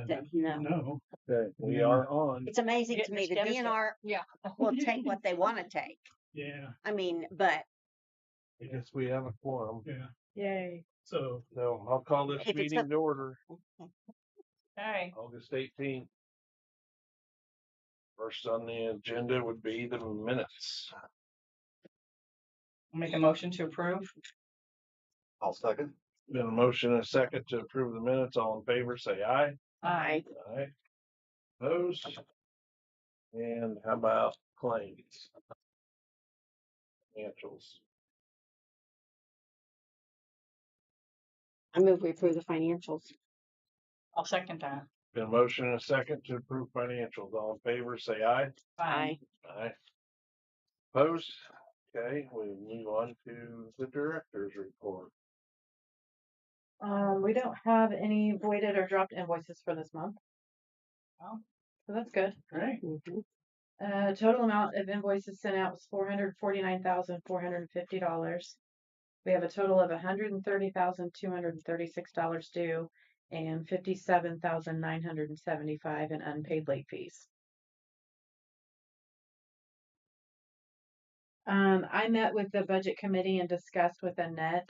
No. No. Okay, we are on. It's amazing to Getting me. The skeptical. DNR Yeah. will take what they want to take. Yeah. I mean, but I guess we have a quorum. Yeah. Yay. So So I'll call this If it's meeting to order, Okay. August 18th. First on the agenda would be the minutes. I'll make a motion to approve. I'll second. Been a motion and a second to approve the minutes. All in favor, say aye. Aye. Aye. Opposed? And how about claims? Financials. I move we approve the financials. I'll second that. Been a motion and a second to approve financials. All in favor, say aye. Aye. Aye. Opposed? Okay, we move on to the director's report. We don't have any voided or dropped invoices for this month. Oh. So that's good. Great. Total amount of invoices sent out was $449,450. We have a total of $130,236 due and $57,975 in unpaid late fees. I met with the budget committee and discussed with Annette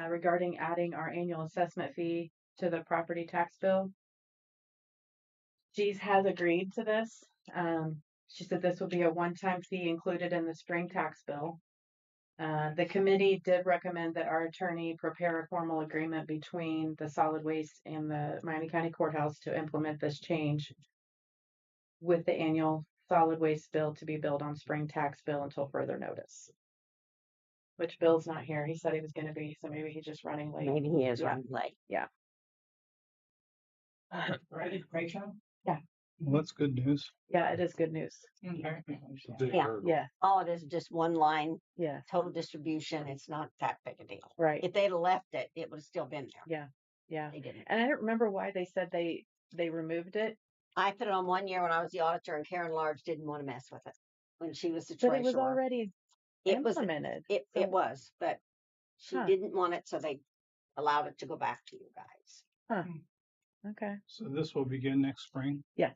regarding adding our annual assessment fee to the property tax bill. She has agreed to this. She said this will be a one-time fee included in the spring tax bill. The committee did recommend that our attorney prepare a formal agreement between the solid waste and the Miami County Courthouse to implement this change with the annual solid waste bill to be billed on spring tax bill until further notice. Which Bill's not here. He said he was going to be, so maybe he's just running late. Maybe he is running late. Yeah. Ready? Rachel? well, that's good news. Yeah, it is good news. Okay. Yeah. Yeah. All it is just one line, Yeah. total distribution. It's not that big a deal. Right. If they'd have left it, it would have still been there. Yeah. Yeah. They didn't. And I don't remember why they said they removed it. I put it on one year when I was the auditor, and Karen Large didn't want to mess with it when she was the But treasurer. it was already It was implemented. it so- was, but she Huh. didn't want it, so they allowed it to go back to you guys. Okay. So this will begin next spring. Yes.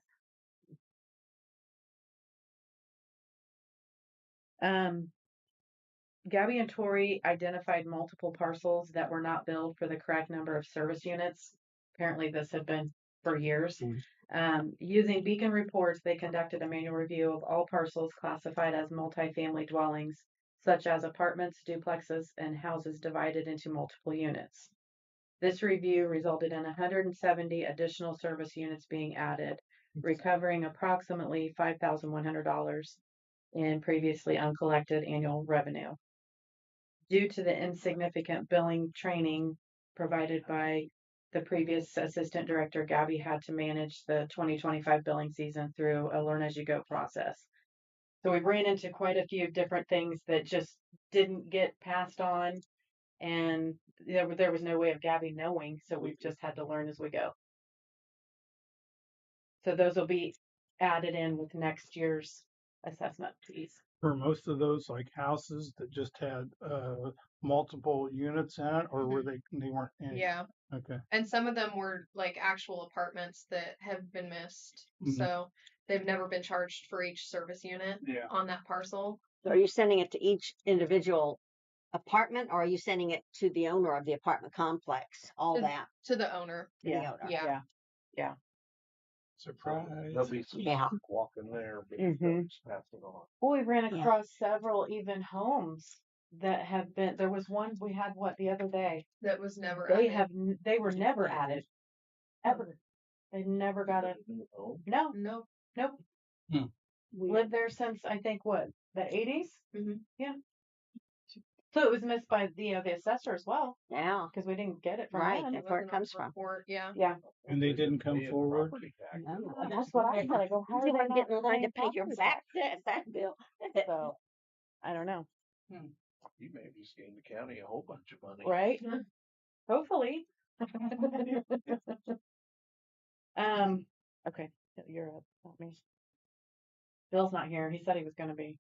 Gabby and Tori identified multiple parcels that were not billed for the correct number of service units. Apparently, this had been for years. Using Beacon reports, they conducted a manual review of all parcels classified as multifamily dwellings, such as apartments, duplexes, and houses divided into multiple units. This review resulted in 170 additional service units being added, recovering approximately $5,100 in previously uncollected annual revenue. Due to the insignificant billing training provided by the previous assistant director, Gabby had to manage the 2025 billing season through a learn as you go process. So we ran into quite a few different things that just didn't get passed on, and there was no way of Gabby knowing, so we've just had to learn as we go. So those will be added in with next year's assessment fees. For most of those, like houses that just had multiple units in it, or were they weren't any? Yeah. Okay. And some of them were like actual apartments that have been missed. Mhm. So they've never been charged for each service unit Yeah. on that parcel. So are you sending it to each individual apartment, or are you sending it to the owner of the apartment complex? All To- that To the owner. to the owner. Yeah. Surprise. There'll be some Yeah. walking there, but Mhm. just pass it on. Well, we ran Yeah. across several even homes that have been. There was one we had the other day. That was never They added. they were never added, ever. They never got a Oh, no, Nope. nope. We- Lived there since I think what the 80s. Mhm. Yeah. So it was missed by the assessor as well Yeah. because we didn't get it from Right. them. That's where it Wasn't on comes the from. report, Yeah. Yeah, And they didn't come paying forward? property tax. No. that's what I said. I go, how You am I didn't get in not line to paying pay your property back bill. So I don't know, You may have just gave the county a whole bunch of money. right? Hopefully. Okay, you're up, not me. Bill's not here. He said he was going to be.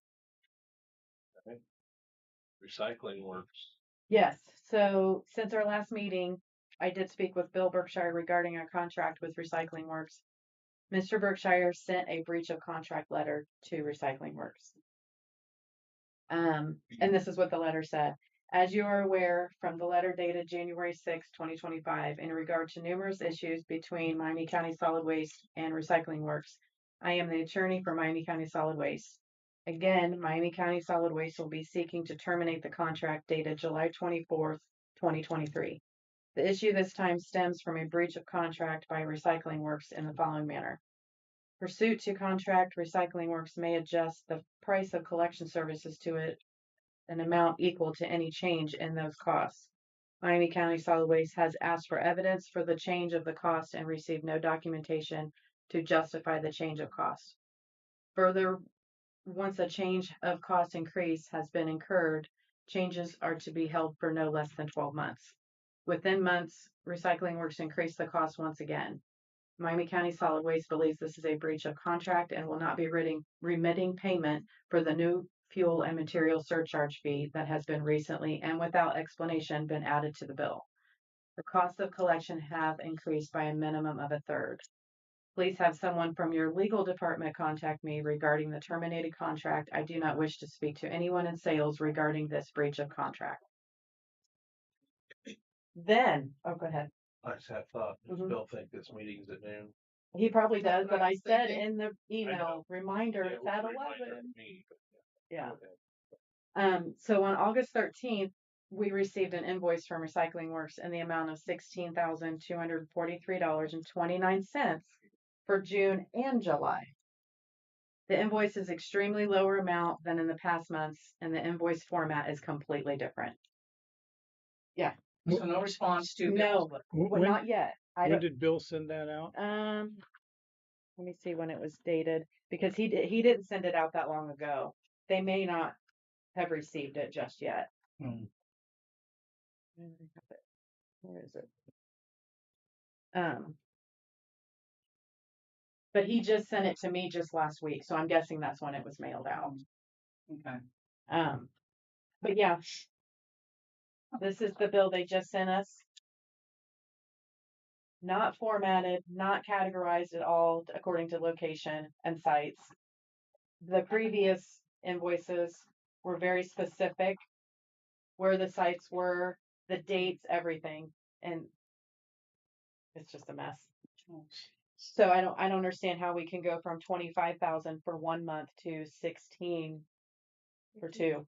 Recycling works. Yes. So since our last meeting, I did speak with Bill Berkshire regarding our contract with Recycling Works. Mr. Berkshire sent a breach of contract letter to Recycling Works. And this is what the letter said. As you are aware from the letter dated January 6, 2025, in regard to numerous issues between Miami County Solid Waste and Recycling Works, I am the attorney for Miami County Solid Waste. Again, Miami County Solid Waste will be seeking to terminate the contract dated July 24th, 2023. The issue this time stems from a breach of contract by Recycling Works in the following manner. Pursuant to contract, Recycling Works may adjust the price of collection services to an amount equal to any change in those costs. Miami County Solid Waste has asked for evidence for the change of the cost and received no documentation to justify the change of cost. Further, once a change of cost increase has been incurred, changes are to be held for no less than 12 months. Within months, Recycling Works increased the cost once again. Miami County Solid Waste believes this is a breach of contract and will not be remitting payment for the new fuel and material surcharge fee that has been recently and without explanation been added to the bill. The cost of collection have increased by a minimum of a third. Please have someone from your legal department contact me regarding the terminated contract. I do not wish to speak to anyone in sales regarding this breach of contract. Then, oh, go ahead. I just had thought, does Mhm. Bill think this meeting's at noon? He probably does, That's but what I I was said thinking. in the email reminder Yeah, it's well, at reminder 11. me, but Yeah. okay. So on August 13th, we received an invoice from Recycling Works in the amount of $16,243.29 for June and July. The invoice is extremely lower amount than in the past months, and the invoice format is completely different. So no response to. No, Wh- well, When, not yet. I when don't. did Bill send that out? Let me see when it was dated because he didn't send it out that long ago. They may not have received it just yet. Hmm. Where is it? But he just sent it to me just last week, so I'm guessing that's when it was mailed out. Okay. But yeah, this is the bill they just sent us. Not formatted, not categorized at all according to location and sites. The previous invoices were very specific, where the sites were, the dates, everything, and it's just a mess. So I don't understand how we can go from 25,000 for 1 month to 16 for 2.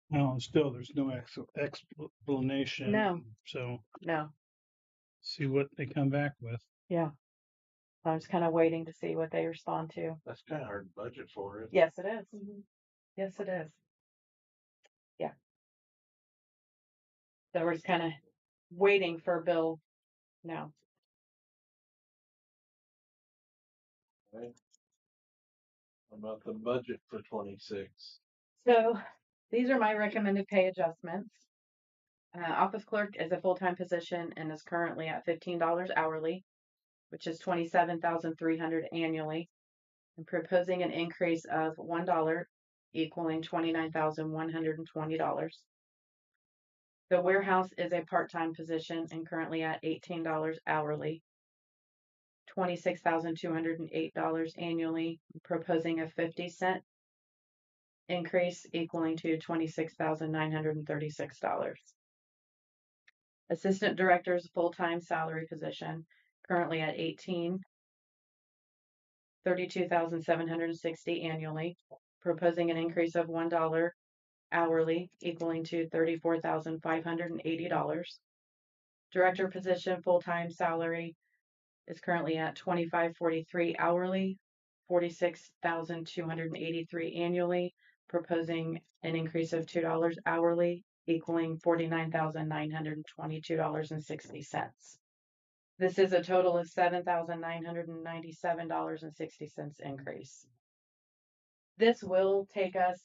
No, still, there's no explanation. No. So No. see what they come back with. Yeah. I was kind of waiting to see what they respond to. That's kind of hard to budget for it. Yes, it is. Yes, it is. Yeah. So we're just kind of waiting for Bill now. Right? How about the budget for 26? So these are my recommended pay adjustments. Office clerk is a full-time position and is currently at $15 hourly, which is $27,300 annually. I'm proposing an increase of $1, equaling $29,120. The warehouse is a part-time position and currently at $18 hourly, $26,208 annually, proposing a 50-cent increase equaling to $26,936. Assistant director is a full-time salary position, currently at $32,760 annually, proposing an increase of $1 hourly, equaling to $34,580. Director position full-time salary is currently at $25.43 hourly, $46,283 annually, proposing an increase of $2 hourly, equaling $49,922.60. This is a total of $7,997.60 increase. This will take us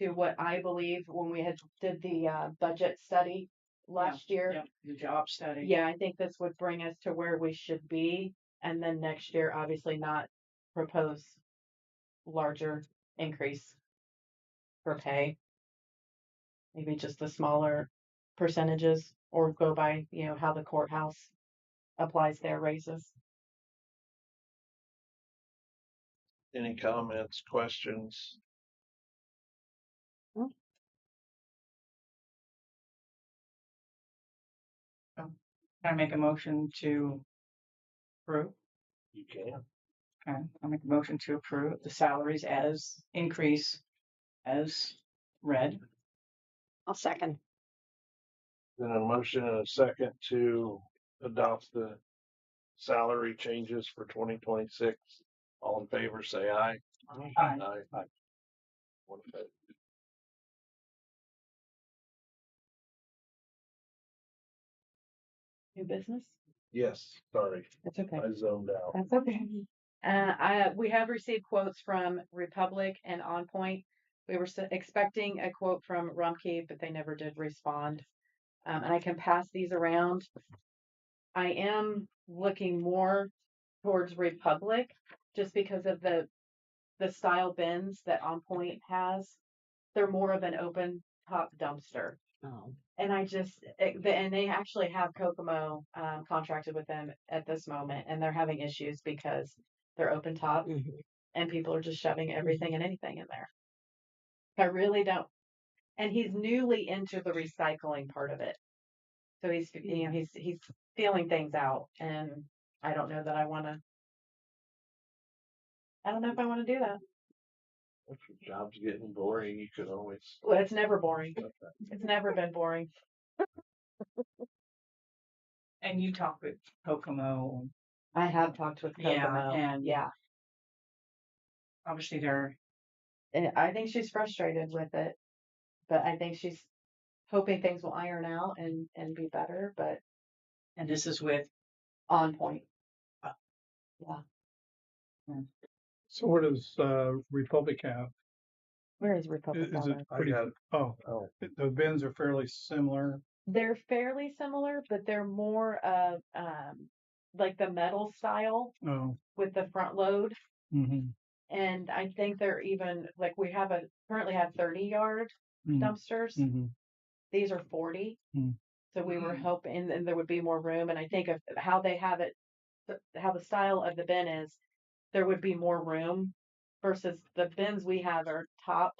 to what I believe when we did the budget study last year. Yep, the job study. Yeah, I think this would bring us to where we should be, and then next year, obviously not propose larger increase. for pay. Maybe just the smaller percentages or go by, how the courthouse applies their raises. Any comments, questions? Can I make a motion to approve? You can. Okay, I'll make a motion to approve the salaries as increase as read. I'll second. Then a motion and a second to adopt the salary changes for 2026. All in favor, say aye. Aye. Aye. One opposed. New business? Yes, sorry, That's okay. I zoned out. That's okay. We have received quotes from Republic and On Point. We were expecting a quote from Rumpke, but they never did respond. And I can pass these around. I am looking more towards Republic just because of the style bins that On Point has. They're more of an open top dumpster. Oh. And and they actually have Kokomo contracted with them at this moment, and they're having issues because they're open top and people are just shoving everything and anything in there. I really don't. And he's newly into the recycling part of it. So he's feeling things out, and I don't know that I want to. I don't know if I want to do that. If your job's getting boring, you could always. Well, it's never boring. It's never been boring. And you talked with Kokomo. I have talked with Kokomo. Yeah, and yeah. Obviously they're. And I think she's frustrated with it, but I think she's hoping things will iron out and be better. But And this is with. On Point. Yeah. So what does Republic have? Where is Republic? Is it I pretty? got it. Oh, Oh, the bins are fairly similar. They're fairly similar, but they're more of like the metal style Oh. with the front load. Mm-hmm. And I think they're even like we currently have 30-yard dumpsters. Mm-hmm. These are 40. So we were hoping and there would be more room. And I think of how they have it, how the style of the bin is, there would be more room versus the bins we have are top,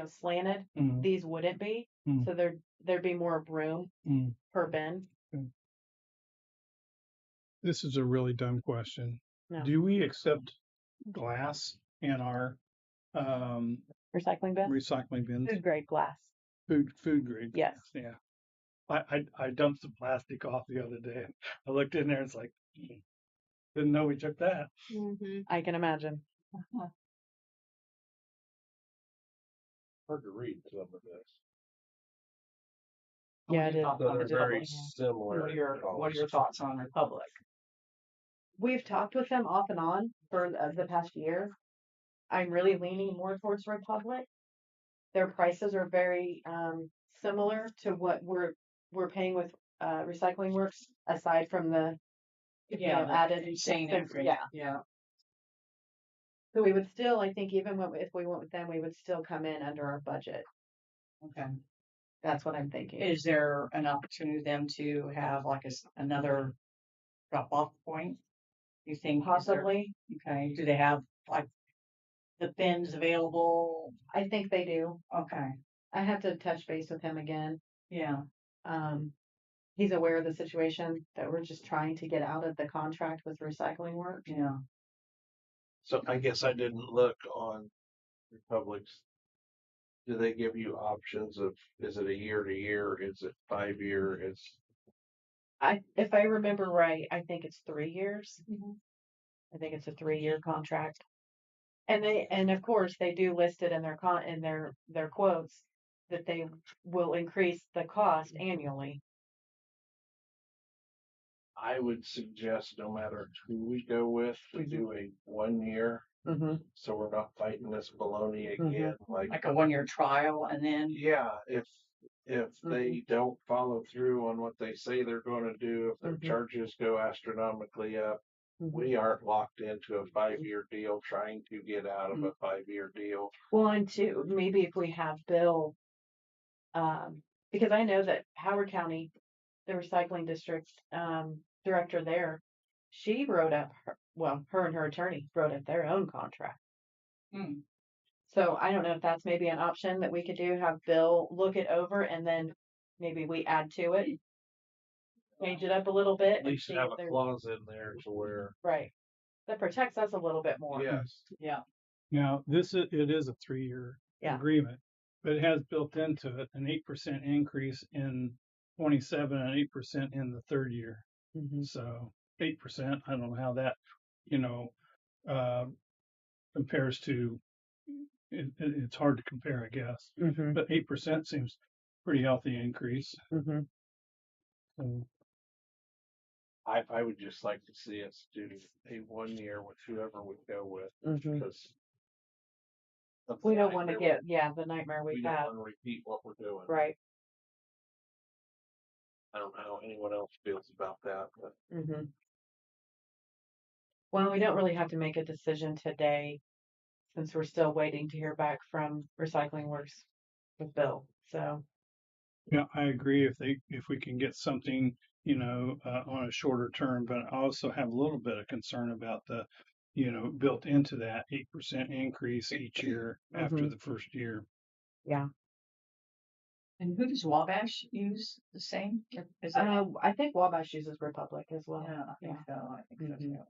slanted. These wouldn't be. So there'd be more room per bin. This is a really dumb question. No. Do we accept glass in our Recycling bin? recycling bins? Food grade glass. Food grade. Yes. Yeah. I dumped some plastic off the other day. I looked in there. It's like, didn't know we took that. I can imagine. hard to read some of this. Yeah, it is. So they're very Yeah. similar. What are your thoughts on Republic? We've talked with them off and on for the past year. I'm really leaning more towards Republic. Their prices are very similar to what we're paying with Recycling Works, aside from the added insane expense. increase. Yeah. Yeah. So we would still, I think, even if we went with them, we would still come in under our budget. Okay. That's what I'm thinking. Is there an opportunity for them to have like another drop off point? You think Possibly. Okay. Do they have like the bins available? I think they do. Okay. I have to touch base with him again. Yeah. He's aware of the situation that we're just trying to get out of the contract with Recycling Works. Yeah. So I guess I didn't look on Republic's. Do they give you options of, is it a year to year? Is it 5 year? If I remember right, I think it's 3 years. I think it's a 3-year contract. And of course they do list it in their quotes that they will increase the cost annually. I would suggest no matter who we go with, we do a 1 year. So we're not fighting this baloney again. Like a 1-year trial and then. Yeah, if they don't follow through on what they say they're going to do, if their charges go astronomically up, we aren't locked into a 5-year deal trying to get out of a 5-year deal. Well, and two, maybe if we have Bill, because I know that Howard County, the recycling district, director there, she wrote up her and her attorney wrote up their own contract. Hmm. So I don't know if that's maybe an option that we could do, have Bill look it over and then maybe we add to it, change it up a little bit. At and least see have if a there's- clause in there to where, Right. That protects us a little bit more. yes, Now, it is a 3-year Yeah. agreement, but it has built into it an 8% increase in 27 and 8% in the third year. Mhm. So 8%, I don't know how that, you know, uh, compares to, it's hard to compare, I guess, Mhm. but 8% seems pretty healthy increase. Mhm. So, I would just like to see us do a 1 year with whoever we go with, Mhm. because of the We don't want to nightmare get the nightmare we we've don't had. want to repeat what we're doing. Right. I don't know how anyone else feels about that, but Mm-hmm. Well, we don't really have to make a decision today since we're still waiting to hear back from Recycling Works with Bill. So, yeah, I agree if we can get something, on a shorter term, but I also have a little bit of concern about the, built into that 8% increase each year after Mhm. the first year. yeah. And who does Wabash use? The same? Or is it? I think Wabash uses Republic as well. Yeah, I think so. I think so Mhm. too.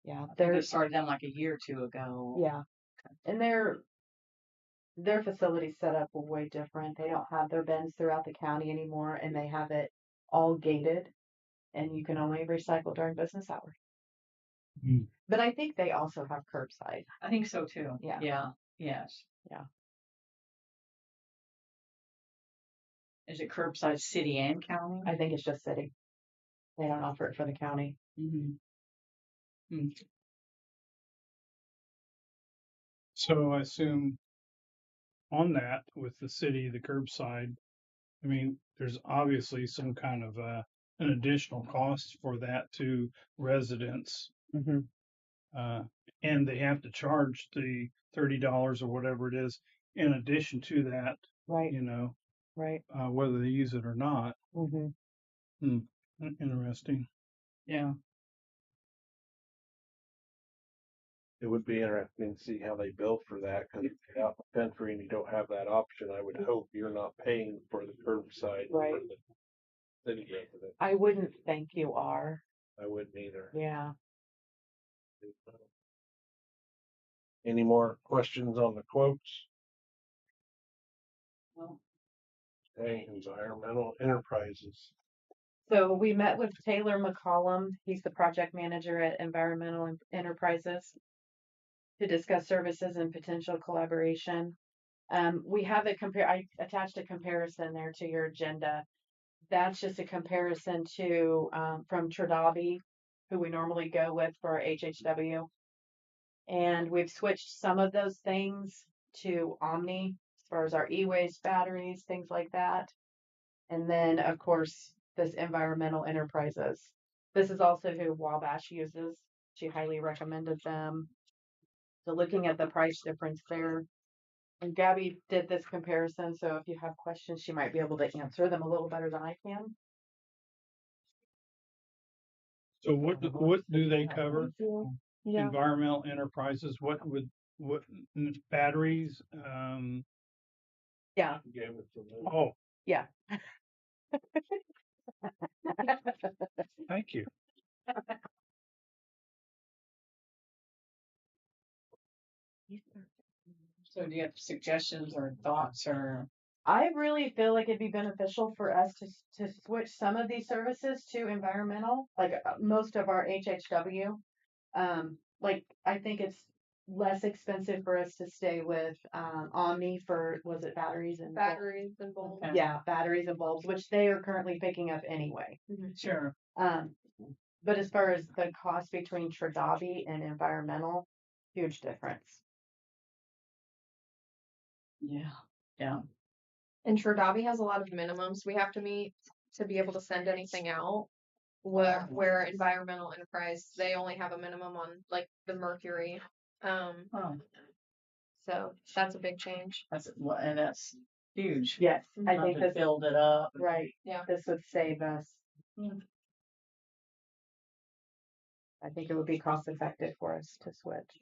Yeah. I think They're, they started them like a year or two ago. yeah. And their facility's set up way different. They don't have their bins throughout the county anymore and they have it all gated and you can only recycle during business hours. Mm. But I think they also have curbside. I think so too. Yeah. Yeah. Yes. Yeah. Is it curbside city and county? I think it's just city. They don't offer it for the county. Mm-hmm. So I assume on that with the city, the curbside, I mean, there's obviously some kind of an additional cost for that to residents. Mm-hmm. And they have to charge the $30 or whatever it is in addition to that, Right. Right. whether they use it or not. Mm-hmm. Interesting. Yeah. it would be interesting to see how they bill for that, because if you're out in the country and you don't have that option, I would hope you're not paying for the curbside for Right. the city resident. I wouldn't think you are. I wouldn't either. Yeah. Any more questions on the quotes? Well, Okay, environmental enterprises. So we met with Taylor McCollum. He's the project manager at Environmental Enterprises to discuss services and potential collaboration. We have I attached a comparison there to your agenda. That's just a comparison to from Tradabi, who we normally go with for HHW. And we've switched some of those things to Omni as far as our e-waste batteries, things like that. And then, of course, this Environmental Enterprises. This is also who Wabash uses. She highly recommended them. So looking at the price difference there. And Gabby did this comparison, so if you have questions, she might be able to answer them a little better than I can. So what do they cover? Yeah. Environmental enterprises, what batteries? Yeah. You gave it to me. Oh, Yeah. thank you. so do you have suggestions or thoughts or? I really feel like it'd be beneficial for us to switch some of these services to environmental, like most of our HHW. Like I think it's less expensive for us to stay with Omni for, was it batteries and bulbs? Batteries and bulbs. Okay. Yeah, batteries and bulbs, which they are currently picking up anyway. Sure. But as far as the cost between Tradabi and environmental, huge difference. Yeah. Yeah. And Tradabi has a lot of minimums we have to meet to be able to send anything out. where environmental enterprise, they only have a minimum on like the mercury. Oh, So that's a big change. and that's huge. Yes, I Not think to this, build it up. right, Yeah. this would save us. Hmm. I think it would be cost effective for us to switch.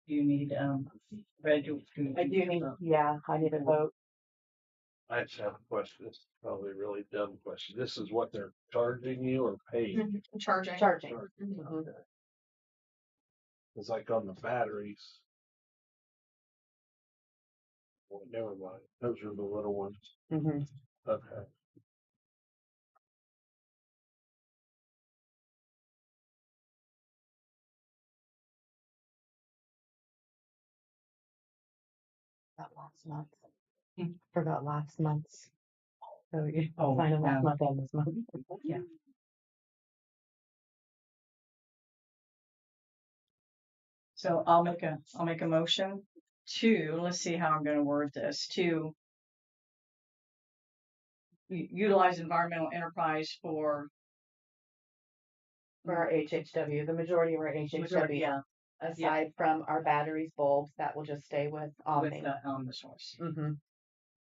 You need, Red, I do need, yeah, I need a vote. I just have a question. This is probably a really dumb question. This is what they're charging you or paying? Charging. Charging. Charging. Mhm. Okay. It's like on the batteries. Well, never mind. Those are the little ones. Mhm. Okay. That last month. Hmm. Forgot last month's. So you Oh, sign it yeah. last month and this month. Yeah. So I'll make a motion to, let's see how I'm gonna word this, to utilize environmental enterprise for For our HHW, the majority of our majority, HHW, yeah, aside from our batteries, bulbs, that will just stay with with Omni. the source. Mm-hmm.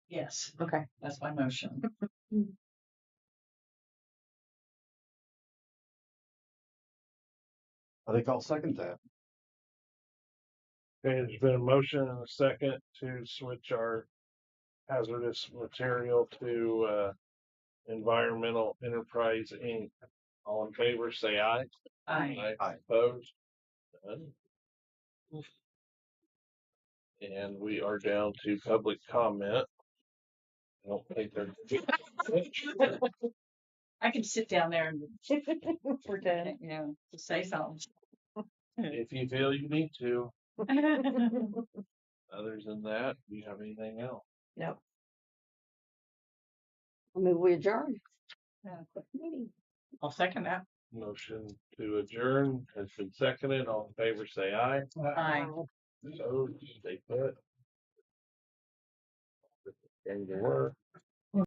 Yes, Okay. that's my motion. I think I'll second that. Okay, there's been a motion and a second to switch our hazardous material to Environmental Enterprise Inc. All in favor, say aye. Aye. Aye. Opposed? None. And we are down to public comment. I don't think they're. I can sit down there and Pretend. you know, just say something. If you feel you need to. Other than that, do you have anything else? Nope. I mean, we adjourn. I'll second that. Motion to adjourn has been seconded. All in favor, say aye. Aye. Opposed, stay put. And the work.